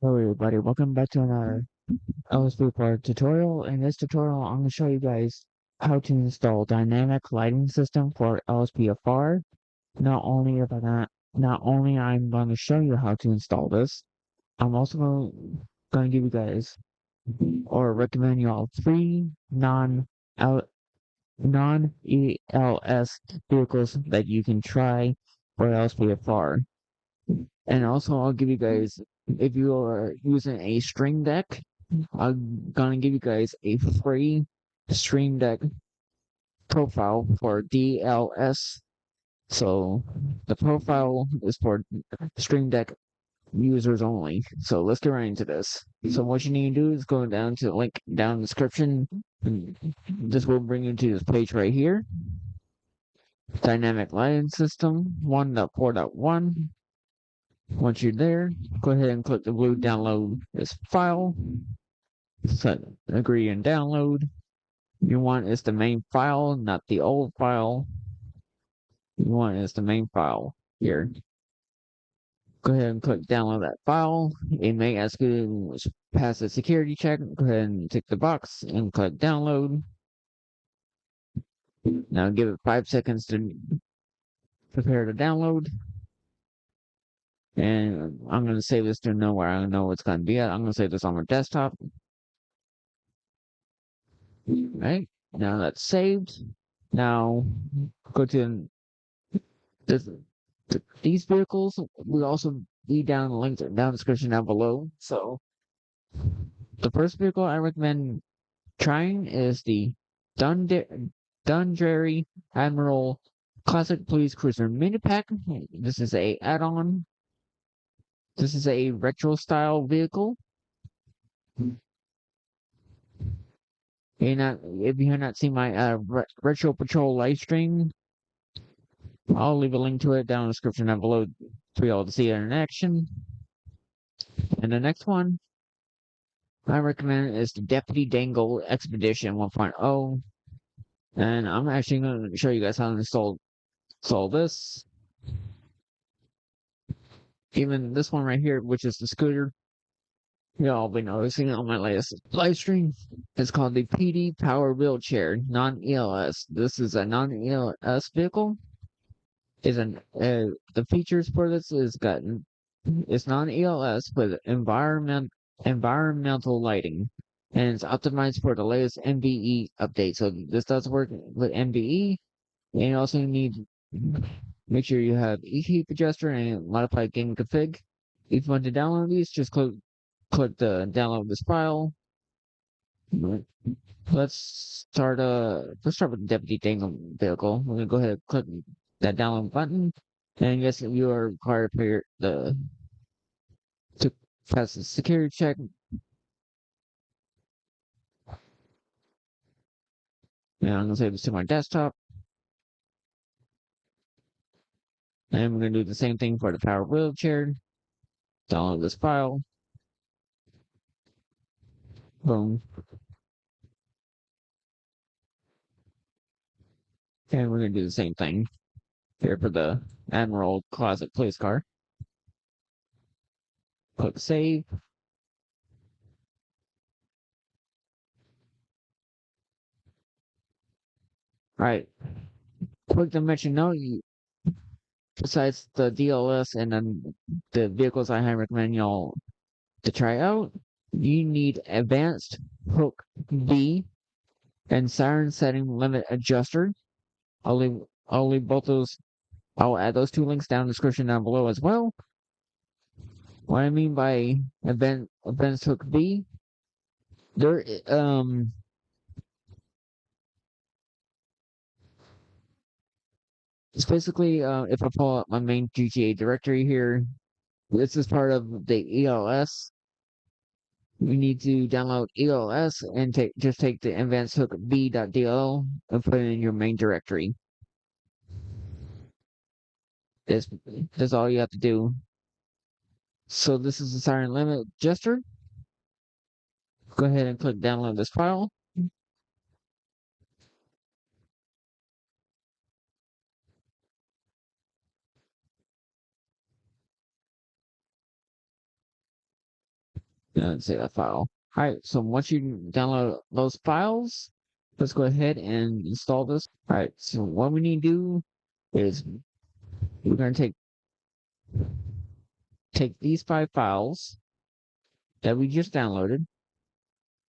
Hello everybody, welcome back to another LSPDFR tutorial. In this tutorial, I'm going to show you guys how to install dynamic lighting system for LSPDFR. Not only I'm going to show you how to install this, I'm also going to give you guys or recommend you all three non ELS vehicles that you can try for LSPDFR. And also, I'll give you guys, if you are using a Stream Deck, I'm gonna give you guys a free Stream Deck profile for DLS. So the profile is for Stream Deck users only. So let's get right into this. So what you need to do is go down to the link down in the description. This will bring you to this page right here. Dynamic lighting system 1.4.1. Once you're there, go ahead and click the blue download this file. Set agree and download. You want is the main file, not the old file. You want is the main file here. Go ahead and click download that file. It may ask you to pass the security check. Go ahead and tick the box and click download. Now give it 5 seconds to prepare to download. And I'm going to save this to know where I know it's going to be at. I'm going to save this on my desktop. Right? Now that's saved. Now go to this, these vehicles. We also be down the links down the description down below. So the first vehicle I recommend trying is the Dundreary Admiral Classic Police Cruiser Mini Pack. This is a add-on. This is a retro style vehicle. If you have not seen my Retro Patrol live stream, I'll leave a link to it down in the description down below for y'all to see it in action. And the next one I recommend is the Deputy Dangle Expedition 1.0. And I'm actually going to show you guys how to install this. Even this one right here, which is the scooter, y'all be noticing on my latest live stream. It's called the PD Power Wheelchair Non-ELS. This is a non-ELS vehicle. The features for this it's non-ELS with environmental lighting, and it's optimized for the latest MBE update. So this does work with MBE, and you also need make sure you have eHeat adjuster and modified game config. If you want to download these, just click the download this file. Let's start with the Deputy Dangle vehicle. We're gonna go ahead and click that download button. And yes, you are required for to pass the security check. And I'm gonna save this to my desktop. And we're gonna do the same thing for the power wheelchair. Download this file. Boom. And we're gonna do the same thing here for the Admiral Closet Police Car. Click save. Alright. Quick to mention note, besides the DLS and then the vehicles I highly recommend y'all to try out, you need advanced hook B and siren setting limit adjuster. I'll leave both those. I'll add those two links down in the description down below as well. What I mean by advanced hook B, there it's basically if I pull up my main GTA directory here, this is part of the ELS. You need to download ELS and just take the advanced hook B.dll and put it in your main directory. That's, that's all you have to do. So this is the siren limit adjuster. Go ahead and click download this file. and save that file. All right, so once you download those files, let's go ahead and install this. All right, so what we need to do is we're going to take these 5 files that we just downloaded.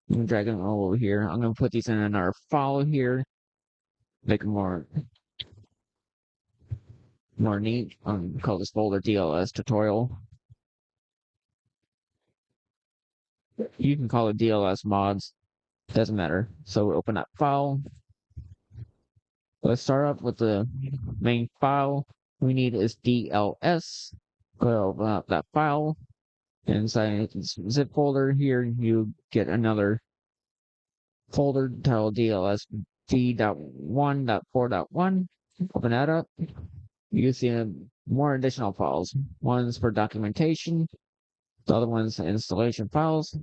I'm going to drag them all over here. I'm going to put these in another file here, make them more neat. Call this folder DLS tutorial. You can call it DLS mods, doesn't matter. So we open that file. Let's start off with the main file we need is DLS. Go ahead, open up that file. Inside its zip folder here, you get another folder titled DLS D.1.4.1. Open that up. You see more additional files. One's for documentation, the other one's installation files,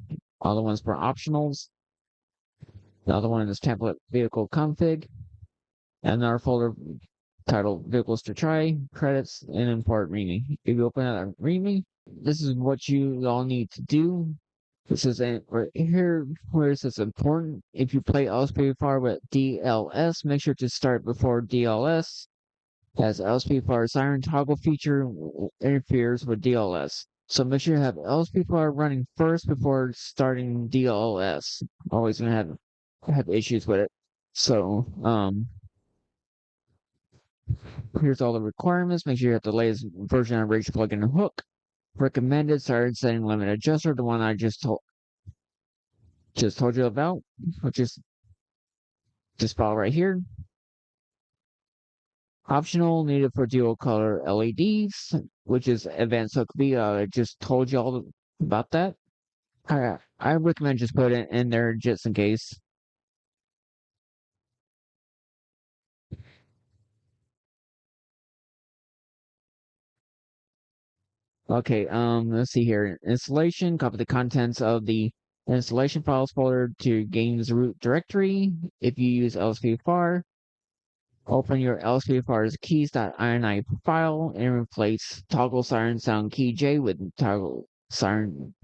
other one's for optionals, the other one is template vehicle config, and our folder titled vehicles to try, credits, and import README. If you open up README, this is what you all need to do. This is right here where it says important. If you play LSPDFR with DLS, make sure to start before DLS, as LSPDFR siren toggle feature interferes with DLS. So make sure you have LSPDFR running first before starting DLS. Always gonna have issues with it. So here's all the requirements. Make sure you have the latest version of Rage plugin and hook. Recommended started setting limit adjuster, the one I just told you about, which is this file right here. Optional needed for dual color LEDs, which is advanced hook B. I just told you all about that. I recommend just put it in there just in case. Okay, let's see here. Installation, copy the contents of the installation files folder to games root directory. If you use LSPDFR, open your LSPDFR's keys.ini file and replace toggle siren sound key J with toggle siren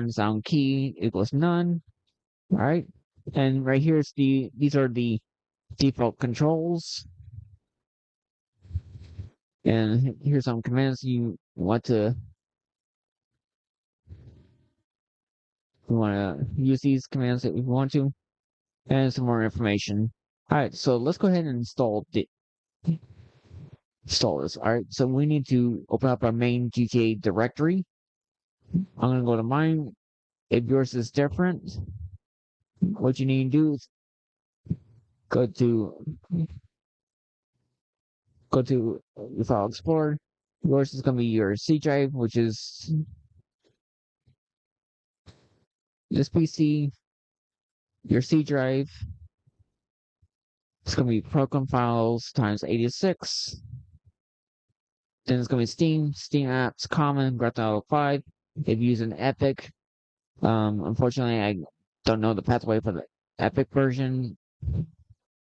sound key equals none. All right, and right here is these are the default controls. And here's some commands you want to use these commands that you want to, and some more information. All right, so let's go ahead and install this. All right, so we need to open up our main GTA directory. I'm gonna go to mine. If yours is different, what you need to do is go to the file explorer. Yours is gonna be your C drive, which is this PC. Your C drive. It's gonna be program files times 86. Then it's gonna be Steam apps, common, Grand Theft Auto 5. If you use an Epic, unfortunately I don't know the pathway for the Epic version.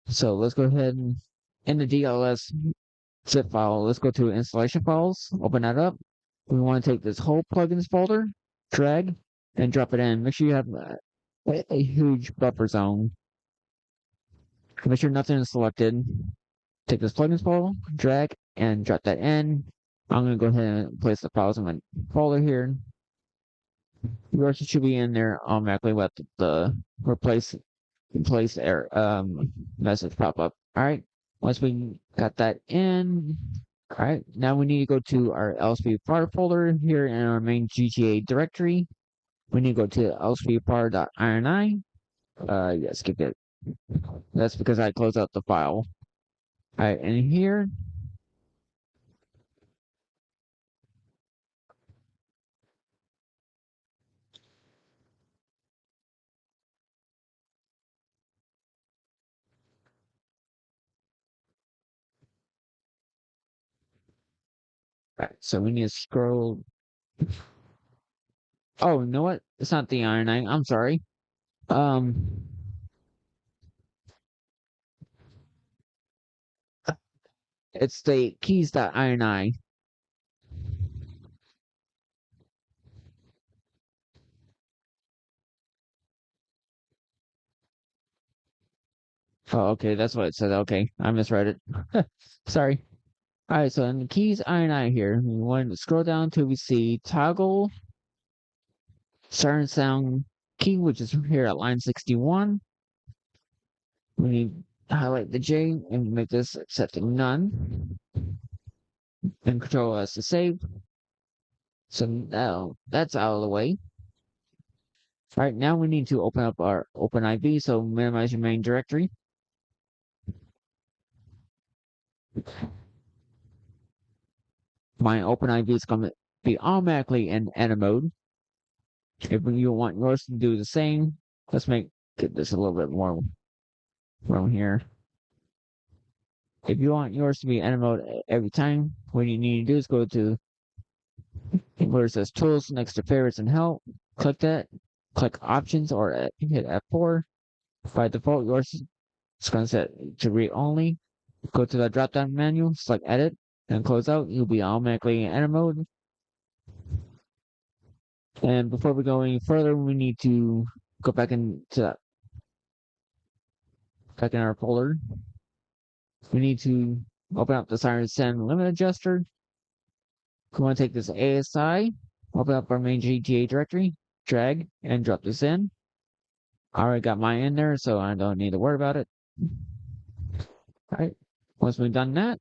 So let's go ahead and in the DLS zip file, let's go to installation files, open that up. We want to take this whole plugins folder, drag, and drop it in. Make sure you have a huge buffer zone. Make sure nothing is selected. Take this plugins folder, drag, and drop that in. I'm going to go ahead and place the files in my folder here. Yours should be in there automatically with the replace error message pop up. All right. Once we got that in, all right. Now we need to go to our LSPDFR folder here in our main GTA directory. We need to go to lspdfr.ini. Yeah, skip it. That's because I closed out the file. All right, and here. All right, so we need to scroll. Oh, you know what? It's not the INI. I'm sorry. Um, it's the keys.ini. Oh, okay, that's what it said. Okay, I misread it. Sorry. All right, so in the keys I here, we want to scroll down until we see toggle siren sound key, which is here at line 61. We need to highlight the J and make this set to none, and Control S to save. So now that's out of the way. All right, now we need to open up our OpenIV, so minimize your main directory. My OpenIV is going to be automatically in edit mode. If you want yours to do the same, let's get this a little bit more from here. If you want yours to be edit mode every time, what you need to do is go to where it says Tools next to Favorites and Help. Click that. Click Options or hit F4. By default, yours is going to set to read only. Go to the drop down menu, select Edit, and close out. You'll be automatically in edit mode. And before we go any further, we need to go back into back in our folder. We need to open up the Siren Send Limit Adjuster. We want to take this ASI, open up our main GTA directory, drag and drop this in. I already got mine in there, so I don't need to worry about it. Alright, once we've done that,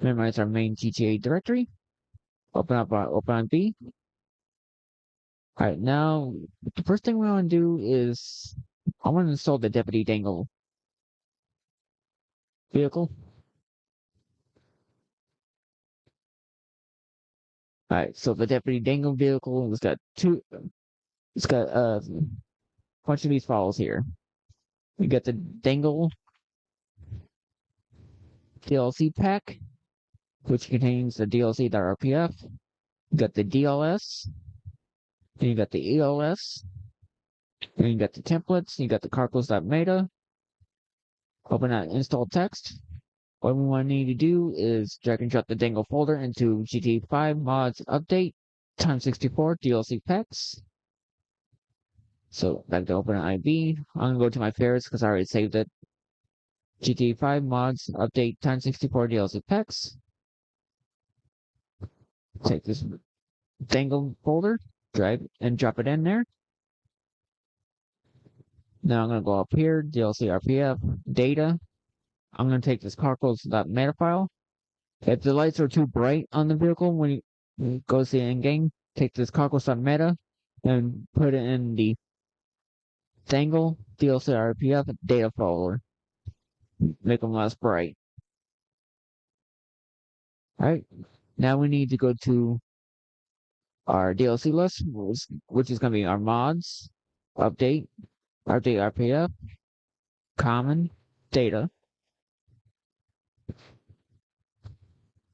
minimize our main GTA directory, open up our OpenIV. Alright, now the first thing we want to do is I want to install the Deputy Dangle vehicle. Alright, so the Deputy Dangle vehicle has got a bunch of these files here. We got the Dangle DLC pack, which contains the DLC.rpf. You got the DLS, then you got the ELS, then you got the templates, you got the carcos.meta. Open that install text. What we want to need to do is drag and drop the Dangle folder into GTA 5 mods update times 64 DLC packs. So back to OpenIV. I'm gonna go to my favorites because I already saved it. GTA 5 mods update times 64 DLC packs. Take this Dangle folder, drag and drop it in there. Now I'm going to go up here, DLC RPF, data. I'm going to take this carcos.meta file. If the lights are too bright on the vehicle when you go see it in game, take this carcos.meta and put it in the Dangle DLC RPF data folder. Make them less bright. Alright, now we need to go to our DLC list, which is going to be our mods, update RPF, common, data.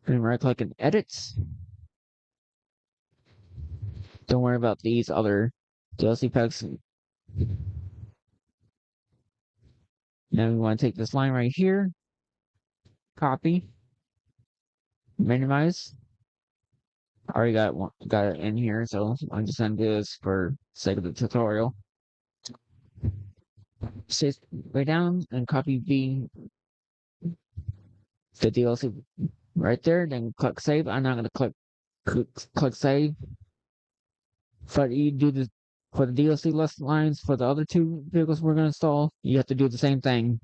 And right click and edit. Don't worry about these other DLC packs. Now we want to take this line right here, copy, minimize. I already got it in here, so I'm just gonna do this for sake of the tutorial. Sit right down and copy the DLC right there. Then click save. I'm not gonna click save. But you do this for the DLC list lines for the other two vehicles we're gonna install. You have to do the same thing.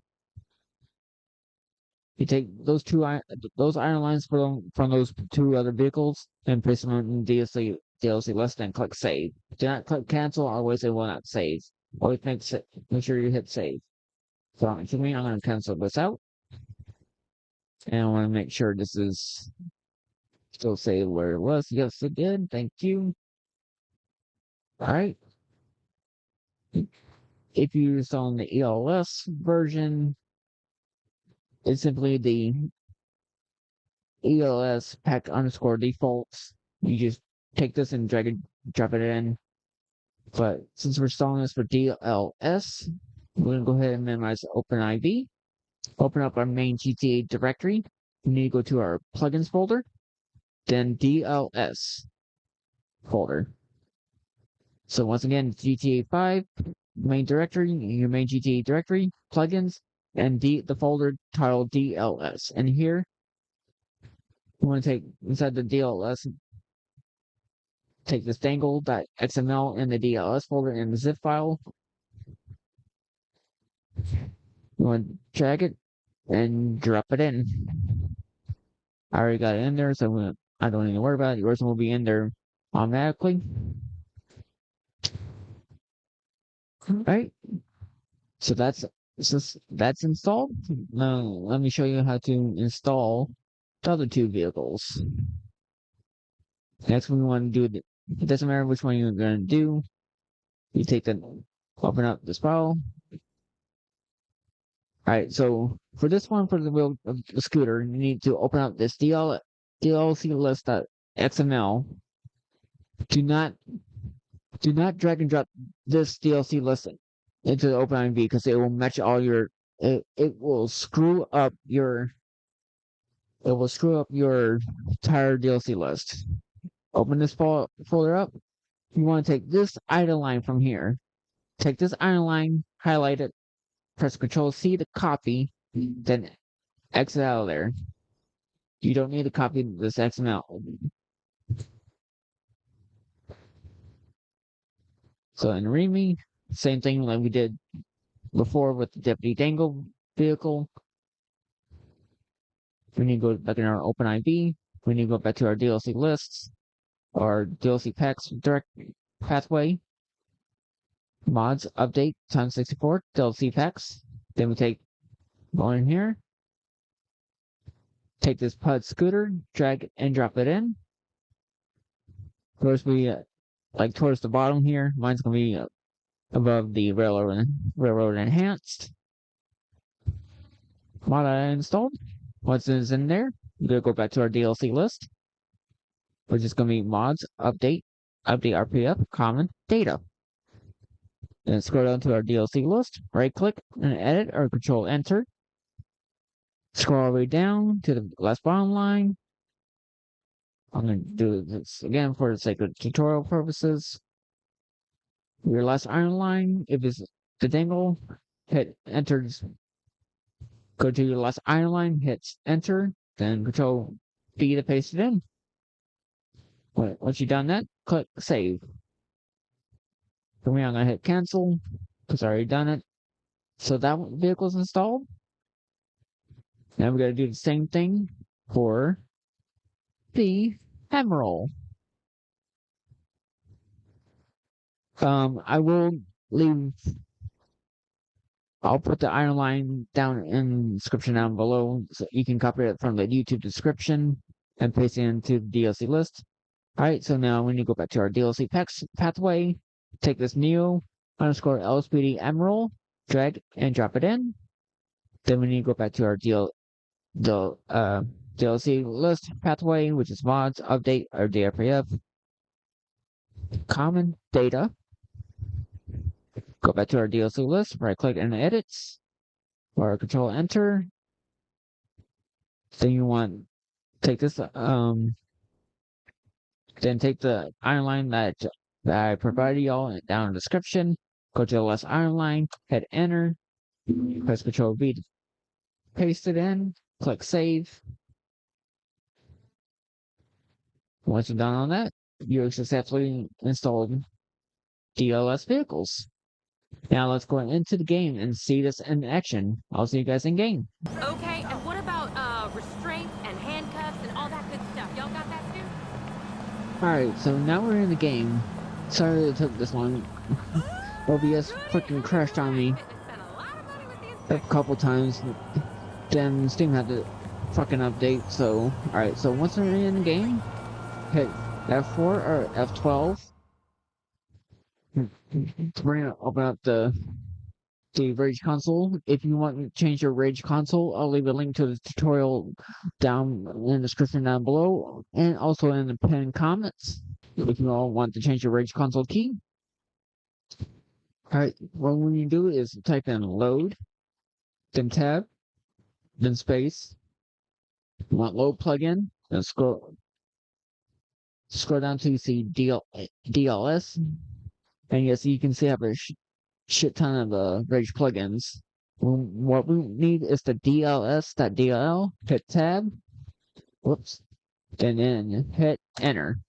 You take those iron lines from those two other vehicles and place them in DLC list and click save. Do not click cancel, otherwise it will not save. Always make sure you hit save. So for me, I'm gonna cancel this out. And I want to make sure this is still saved where it was. Yes, it did. Thank you. Alright. If you're installing the ELS version, it's simply the ELS pack underscore defaults. You just take this and drag and drop it in. But since we're installing this for DLS, we're gonna go ahead and minimize OpenIV. Open up our main GTA directory. We need to go to our plugins folder, then DLS folder. So once again, GTA 5 main directory, your main GTA directory, plugins, and the folder titled DLS. And here, you want to take inside the DLS, take this dangle.xml in the DLS folder in the zip file. You want to drag it and drop it in. I already got it in there, so I don't need to worry about it. Yours will be in there automatically. Right? So that's installed. Now let me show you how to install the other two vehicles. Next, we want to do it doesn't matter which one you're going to do. You open up this file. All right, so for this one, for the wheel of the scooter, you need to open up this DLC list.xml. Do not drag and drop this DLC list into the OpenIV because it will match all your. It will screw up your. It will screw up your entire DLC list. Open this folder up. You want to take this item line from here. Take this item line, highlight it, press Control C to copy, then exit out of there. You don't need to copy this XML. So in README, same thing like we did before with the Deputy Dangle vehicle. We need to go back in our OpenIV. We need to go back to our DLC lists, our DLC packs direct pathway, mods, update, times 64, DLC packs. Then we go in here, take this PUD scooter, drag and drop it in. First, towards the bottom here. Mine's gonna be above the railroad enhanced. Mod I installed. Once it's in there, we're gonna go back to our DLC list, which is gonna be mods, update RPF, common, data. Then scroll down to our DLC list, right click and edit or Control Enter. Scroll all the way down to the last bottom line. I'm going to do this again for the sake of tutorial purposes. Your last iron line, if it's the dangle, hit enter. Go to your last iron line, hit enter, then Control B to paste it in. Once you've done that, click save. For me, I'm going to hit cancel because I already done it. So that vehicle's installed. Now we got to do the same thing for the Emerald. I will leave. I'll put the iron line down in the description down below, so you can copy it from the YouTube description and paste it into the DLC list. All right, so now when you go back to our DLC pathway, take this Neo _ LSPD Emerald, drag and drop it in. Then we need to go back to our DLC list pathway, which is mods, update, or DRPF, common, data. Go back to our DLC list, right click and edits, or Control Enter. Then you want take this, then take the iron line that I provided y'all down in the description. Go to the last iron line, hit Enter, press Control V to paste it in, click Save. Once you're done on that, you successfully installed DLS vehicles. Now let's go into the game and see this in action. I'll see you guys in game. Okay, and what about restraints and handcuffs and all that good stuff? Y'all got that too? Alright, so now we're in the game. Sorry it took this long. OBS freaking crashed on me a couple times. Then Steam had to fucking update, so... Alright, so once we're in the game, hit F4 or F12. We're gonna open up the Rage console. If you want to change your Rage console, I'll leave a link to the tutorial down in the description down below, and also in the pinned comments. If you all want to change your Rage console key. Alright, what we need to do is type in load, then tab, then space. You want load plugin, then scroll down till you see DLS. And yes, you can see I have a shit ton of Rage plugins. What we need is the DLS.dll, hit tab, whoops, and then hit enter.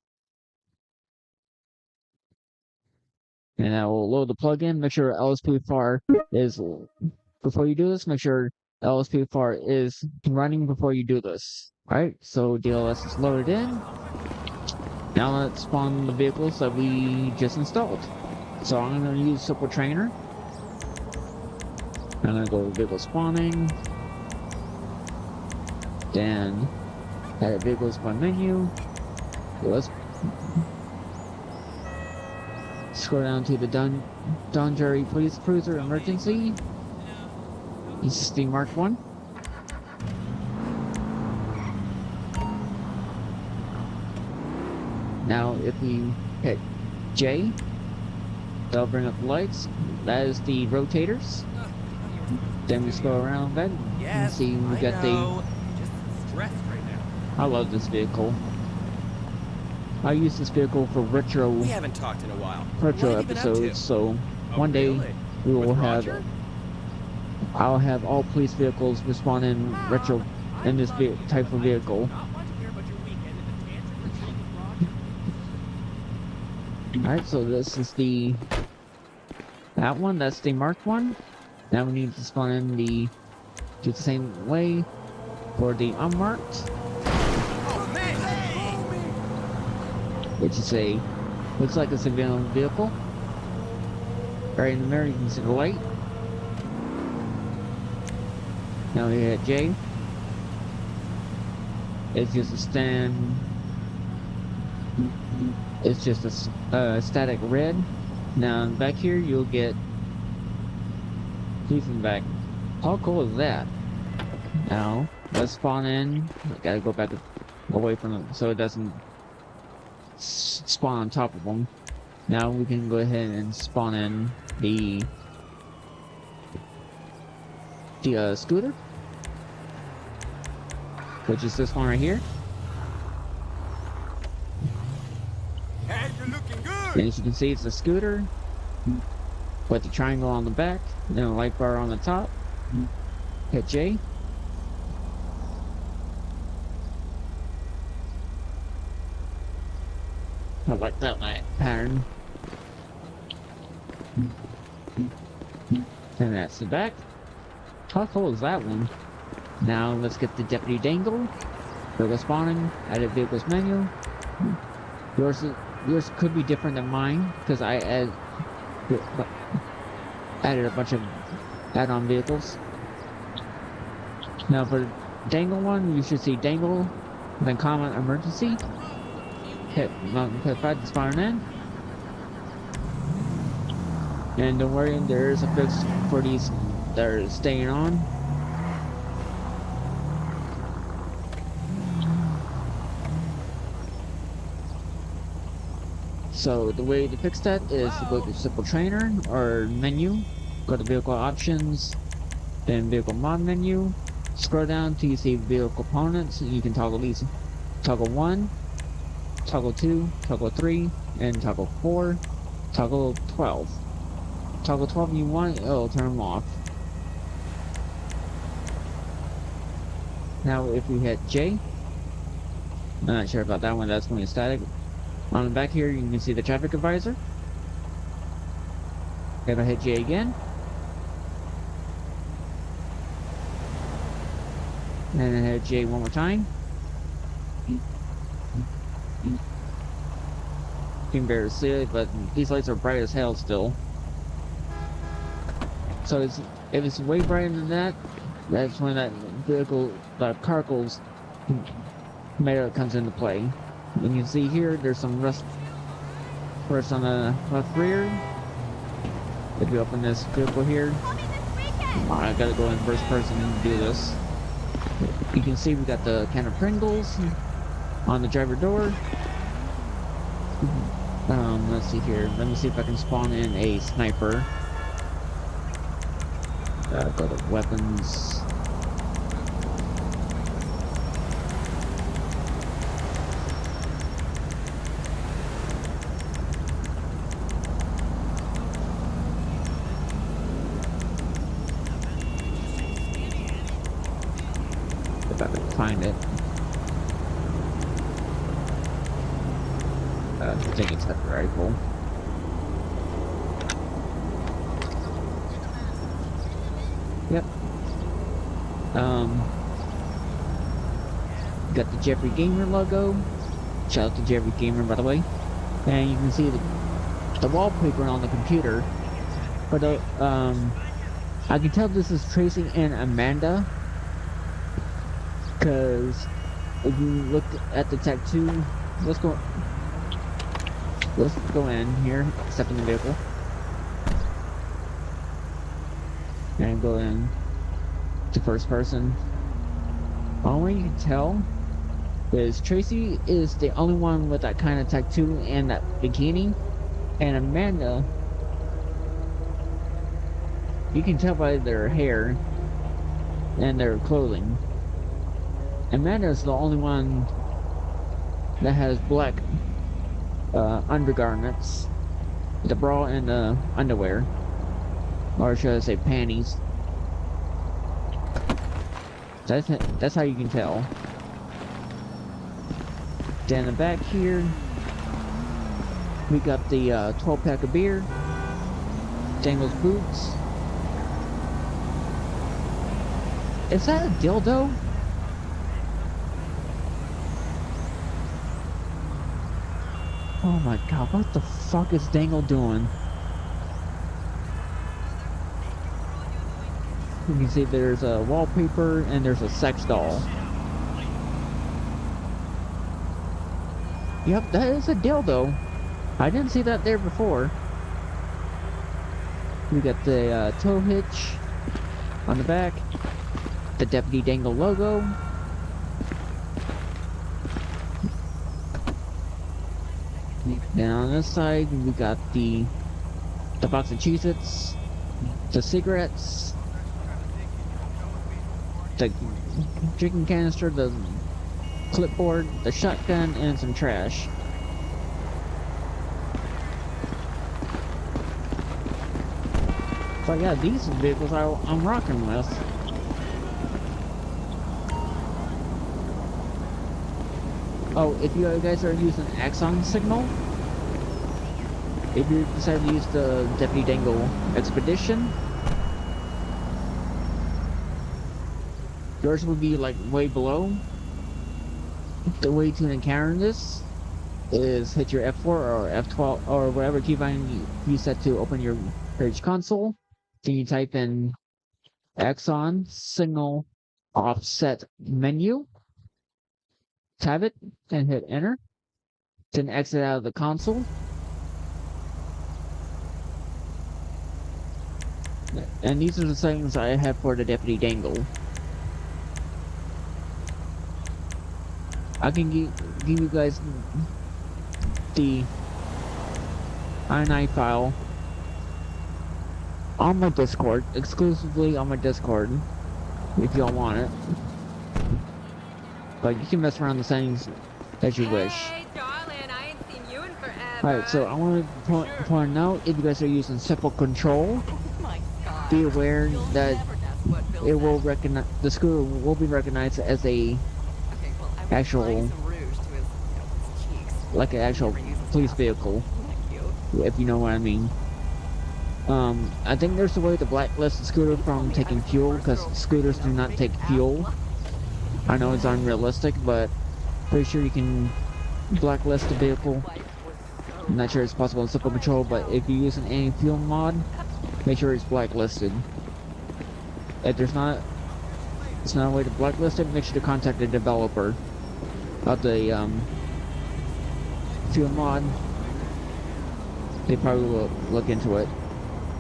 And that will load the plugin. Make sure LSPDFR is, before you do this, make sure LSPDFR is running before you do this. Alright, so DLS is loaded in. Now let's spawn the vehicles that we just installed. So I'm going to use Simple Trainer. I'm going to go vehicle spawning. Then edit vehicle spawn menu. Let's scroll down to the Don Jerry Police Cruiser Emergency. This is the Mark 1. Now if we hit J, that'll bring up the lights. That is the rotators. Then we scroll around that. Yes, see we got Just stressed right now. I love this vehicle. I use this vehicle for retro We haven't talked in a while. What retro have you been up to? episodes, so Oh, one day really? we will With have Roger? I'll have all police vehicles respawn in retro in this type of vehicle. Not want to hear about your weekend in the tantrum with Roger. Alright, so this is that one, that's the marked one. Now we need to spawn in do the same way for the unmarked, Oh man! which is looks like a civilian vehicle. Right in the mirror you can see the light. Now we hit J. It's just a it's just a static red. Now back here you'll get Ethan back. How cool is that? Now let's spawn in. I gotta go back away from it so it doesn't spawn on top of them. Now we can go ahead and spawn in the scooter, which is this one right here. Hey, you're looking good. And as you can see, it's a scooter with the triangle on the back, then a light bar on the top. Hit J. I like that light pattern. And that's the back. How cool is that one? Now let's get the deputy dangle. Vehicle spawning, edit vehicles menu. Yours could be different than mine because I added a bunch of add-on vehicles. Now for the dangle one, you should see dangle, then comment emergency. Hit mountain clip 5 to spawn in. And don't worry, there is a fix for these that are staying on. So the way to fix that is to go to Simple Trainer or menu, go to vehicle options, then vehicle mod menu, scroll down till you see vehicle components, and you can toggle these. Toggle 1, toggle 2, toggle 3, and toggle 4, toggle 12. Toggle 12 you want, it'll turn them off. Now if we hit J, I'm not sure about that one, that's going to be static. On the back here you can see the traffic advisor. If I hit J again, and then hit J one more time, you can barely see it, but these lights are bright as hell still. So if it's way brighter than that, that's when that vehicle, the carcels meter comes into play. And you can see here, there's some rust on the left rear. If you open this vehicle here, I gotta go in first person and do this. You can see we got the can of Pringles on the driver door. Let's see here. Let me see if I can spawn in a sniper. Go to weapons. find it. I think it's that rifle. Yep. Got the Jeffrey Gamer logo. Shout out to Jeffrey Gamer, by the way. And you can see the wallpaper on the computer. But I can tell this is Tracy and Amanda, because if you look at the tattoo, let's go in here, step in the vehicle, and go in to first person. All you can tell is Tracy is the only one with that kind of tattoo and that bikini, and Amanda, you can tell by their hair and their clothing. Amanda is the only one that has black undergarments, the bra and the underwear, or should I say panties. That's how you can tell. Then in the back here, we got the 12-pack of beer, Dangle's boots. Is that a dildo? Oh my god, what the fuck is Dangle doing? You can see there's a wallpaper and there's a sex doll. Yep, that is a dildo. I didn't see that there before. We got the tow hitch on the back, the Deputy Dangle logo. Then on this side, we got the box of Cheez-Its, the cigarettes, the drinking canister, the clipboard, the shotgun, and some trash. So yeah, these vehicles I'm rocking with. Oh, if you guys are using Axon signal, if you decide to use the Deputy Dangle Expedition, yours will be like way below. The way to encounter this is hit your F4 or F12 or whatever keybind you set to open your page console. Then you type in Axon signal offset menu. Tab it and hit enter. Then exit out of the console. And these are the settings I have for the Deputy Dangle. I can give you guys the INI file on my Discord, exclusively on my Discord, if y'all want it. But you can mess around the settings as you wish. Hey, darling, I ain't seen you in forever. Alright, so I want to point out, if you guys are using simple control, be aware that it will recognize, the scooter will be recognized as a actual, like an actual police vehicle, if you know what I mean. I think there's a way to blacklist the scooter from taking fuel, because scooters do not take fuel. I know it's unrealistic, but pretty sure you can blacklist the vehicle. I'm not sure it's possible in simple control, but if you use an anti-fuel mod, make sure it's blacklisted. If there's not a way to blacklist it, make sure to contact the developer of the fuel mod. They probably will look into it.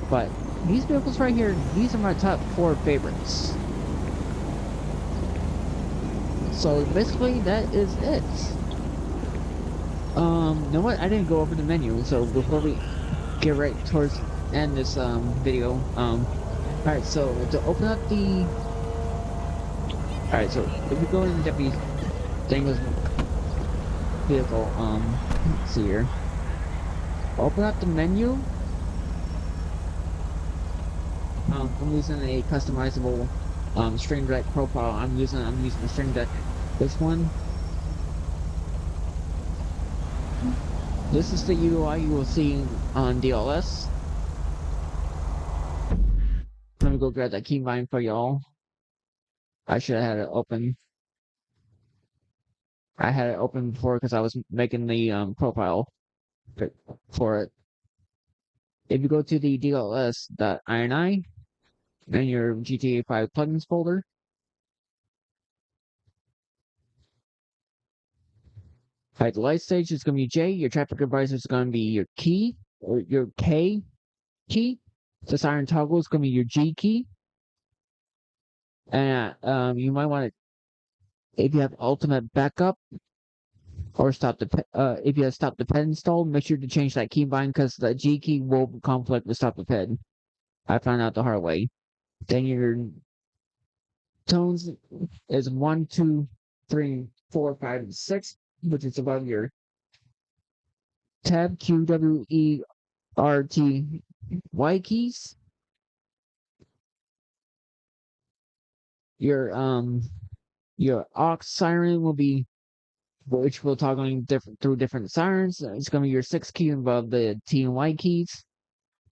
But these vehicles right here, these are my top 4 favorites. So basically that is it. You know what? I didn't go over the menu, so before we get right towards end this video, alright, so to open up the alright, so if you go in the Deputy Dangle's vehicle, let's see here. Open up the menu. I'm using a customizable Stream Deck profile. I'm using the Stream Deck This one. This is the UI you will see on DLS. Let me go grab that keybind for y'all. I should have had it open. I had it open before because I was making the profile for it. If you go to the DLS.ini and your GTA 5 plugins folder, the light stage is going to be J, your traffic advisor is going to be your key, or your K key. The siren toggle is going to be your G key. And you might want to, if you have ultimate backup, or if you have stop the ped installed, make sure to change that keybind because the G key will conflict with stop the ped. I found out the hard way. Then your tones is 1, 2, 3, 4, 5, and 6, which is above your tab Q W E R T Y keys. Your aux siren will be, which we'll talk on through different sirens. It's gonna be your 6 key above the T and Y keys.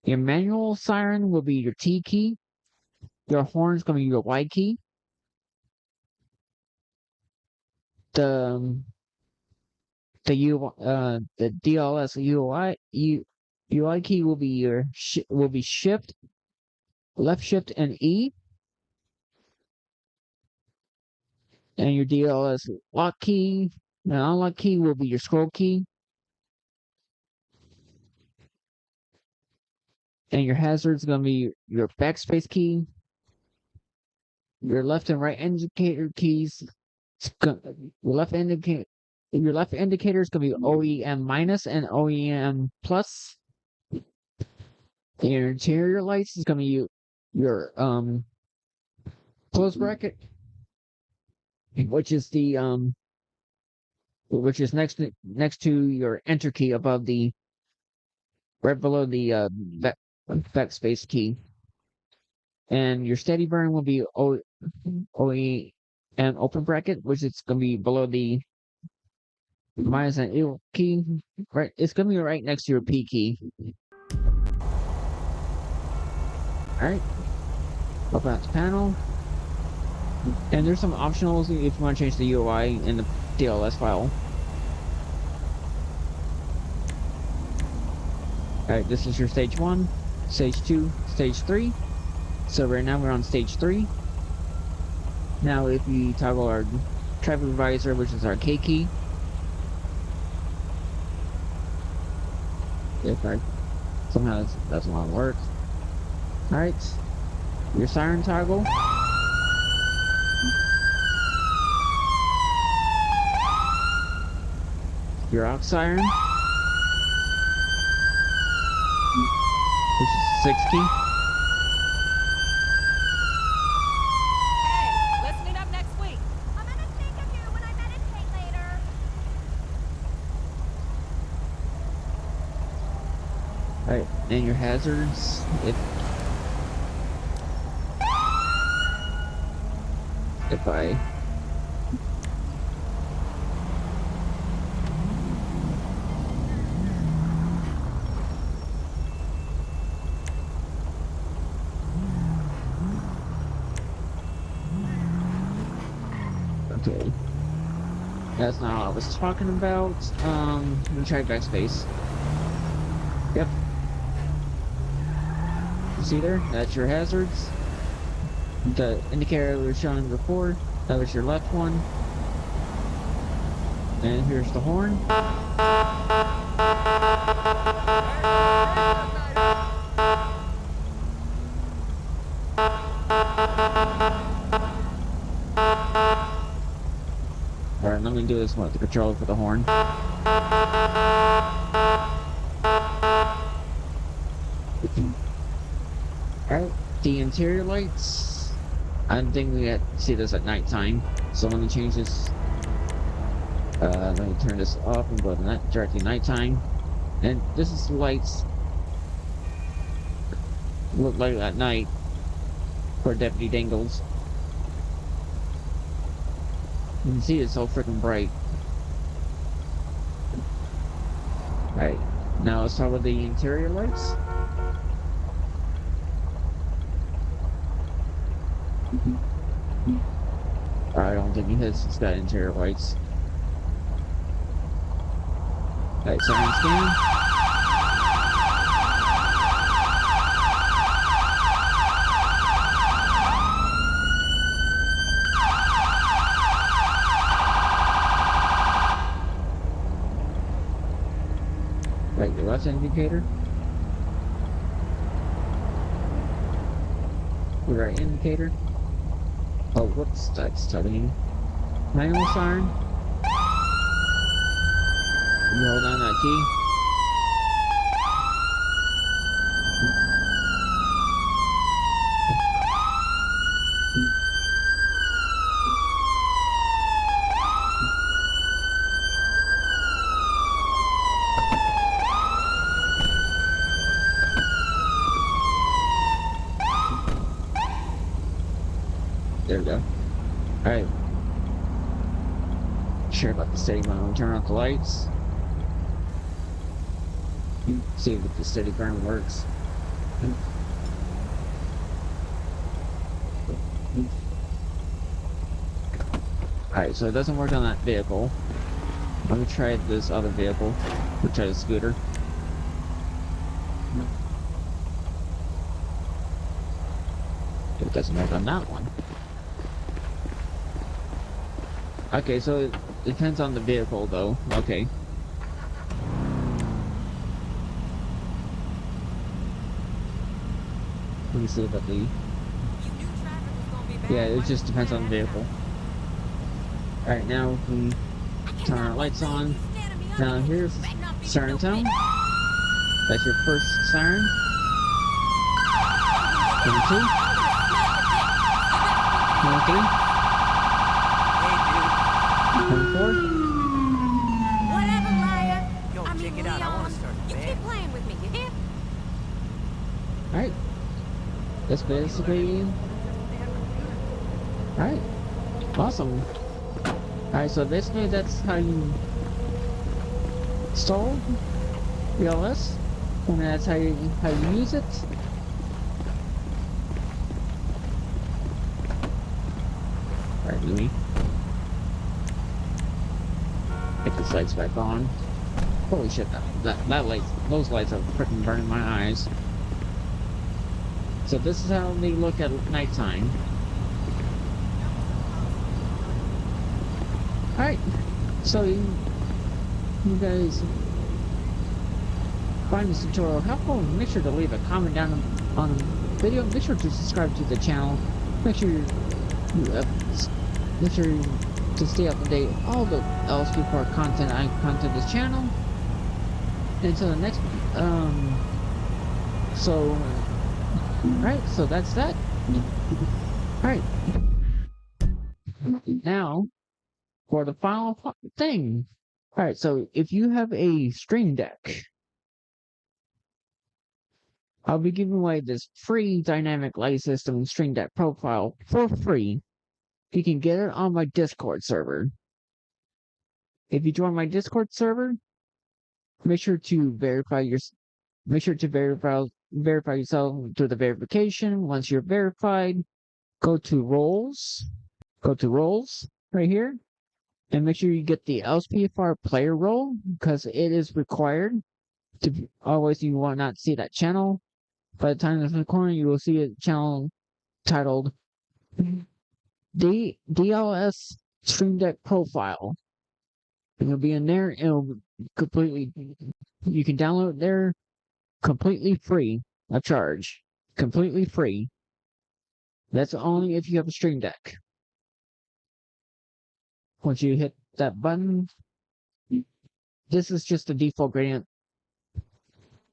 Your manual siren will be your T key. Your horn is gonna be your Y key. The DLS UI key will be shift, left shift, and E. And your DLS lock key and unlock key will be your scroll key. And your hazard is going to be your backspace key. Your left and right indicator keys. Your left indicator is going to be OEM minus and OEM plus. Your interior lights is going to be your close bracket, which is next to your enter key above right below the backspace key. And your steady burn will be OE and open bracket, which is going to be below the minus and L key. Right, it's going to be right next to your P key. All right, open up the panel, and there's some optionals if you want to change the UI in the DLS file. All right, this is your stage 1, stage 2, stage 3. So right now we're on stage 3. Now if we toggle our traffic advisor, which is our K key. If somehow this doesn't want to work. Alright. Your siren toggle. Your aux siren. Which is 6 key. Alright, and your hazards, if I okay, that's not what I was talking about. Let me try backspace. Yep. See there? That's your hazards. The indicator we were showing before, that was your left one. And here's the horn. Alright, let me do this one with the controller for the horn. Alright, the interior lights. I think we have to see this at nighttime. So let me change this. Let me turn this off and go to directly nighttime. And this is the lights look like at night for Deputy Dangles. You can see it's so freaking bright. Alright, now let's talk about the interior lights. I don't think it's got interior lights. Alright, siren scan. Right, the left indicator. The right indicator. Oh, whoops, that's telling you. Manual siren. You hold on that key. There we go. Alright. Sure about the steady when we turn off the lights. See if the steady burn works. Alright, so it doesn't work on that vehicle. Let me try this other vehicle. We'll try the scooter. It doesn't work on that one. Okay, so it depends on the vehicle, though. Okay. Let me see about the... You knew traffic was gonna be bad. Yeah, it Why just didn't you depends on the plan vehicle. Alright, now we turn our lights on. Now here's siren sound. That's your first siren. 22. 23. Hey, 24. Whatever, liar. Yo, I mean, check it out. I wanna Leon, start a you band. keep playing with me, you hear? Alright. That's basically... Alright. Awesome. Alright, so basically that's how you install DLS. And that's how you use it. Alright, Louis. Get these lights back on. Holy shit, that light, those lights are freaking burning my eyes. So this is how they look at nighttime. Alright, so you guys find this tutorial helpful, make sure to leave a comment down on the video. Make sure to subscribe to the channel. Make sure make sure to stay up to date with all the LSPDFR content I content this channel. Until the next so alright, so that's that. Alright. Now for the final thing. Alright, so if you have a Stream Deck, I'll be giving away this free dynamic light system Stream Deck profile for free. You can get it on my Discord server. If you join my Discord server, make sure to verify yourself through the verification. Once you're verified, go to roles right here, and make sure you get the LSPDFR player role because it is required. Always, you will not see that channel. By the time it's in the corner, you will see a channel titled DLS Stream Deck Profile. And it'll be in there. It'll completely. You can download it there, completely free of charge, completely free. That's only if you have a Stream Deck. Once you hit that button, this is just the default gradient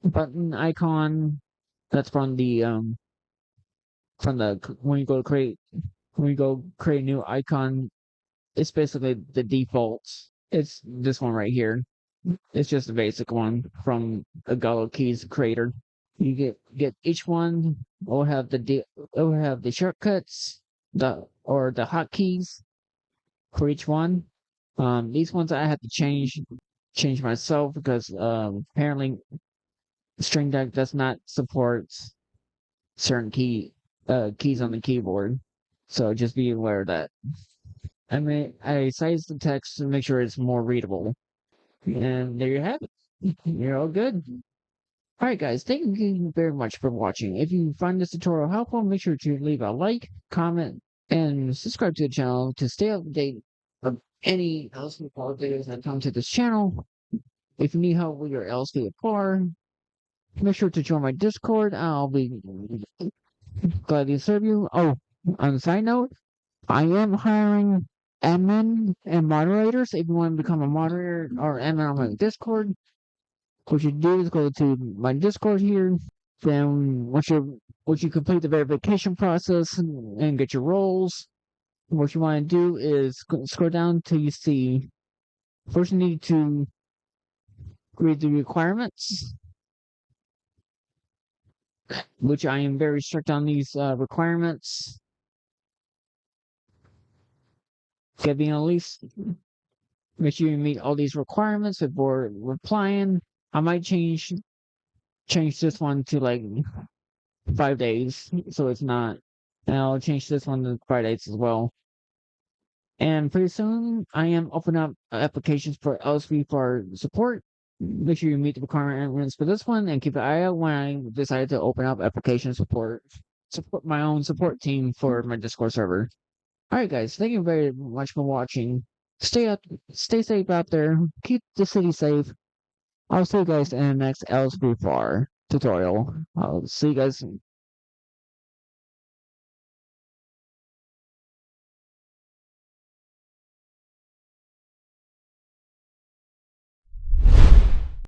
button icon. That's from the when you go create a new icon, it's basically the default. It's this one right here. It's just a basic one from the Gallo Keys creator. You get each one will have the shortcuts, the hotkeys, for each one. These ones I had to change myself because apparently String Deck does not support certain keys on the keyboard. So just be aware of that. I mean, I size the text to make sure it's more readable. And there you have it. You're all good. Alright guys, thank you very much for watching. If you find this tutorial helpful, make sure to leave a like, comment, and subscribe to the channel to stay up to date of any LSPDFR videos that come to this channel. If you need help with your LSPDFR, make sure to join my Discord. I'll be glad to serve you. Oh, on a side note, I am hiring admin and moderators. If you want to become a moderator or admin on my Discord, what you do is go to my Discord here. Then once you complete the verification process and get your roles, what you want to do is scroll down till you see. First, you need to read the requirements, which I am very strict on these requirements. Getting at least make sure you meet all these requirements before replying. I might change this one to like 5 days, so it's not. And I'll change this one to 5 days as well. And pretty soon, I am opening up applications for LSP for support. Make sure you meet the requirements for this one, and keep an eye out when I decide to open up application support my own support team for my Discord server. Alright guys, thank you very much for watching. Stay safe out there. Keep the city safe. I'll see you guys in the next LSPDFR tutorial. I'll see you guys soon.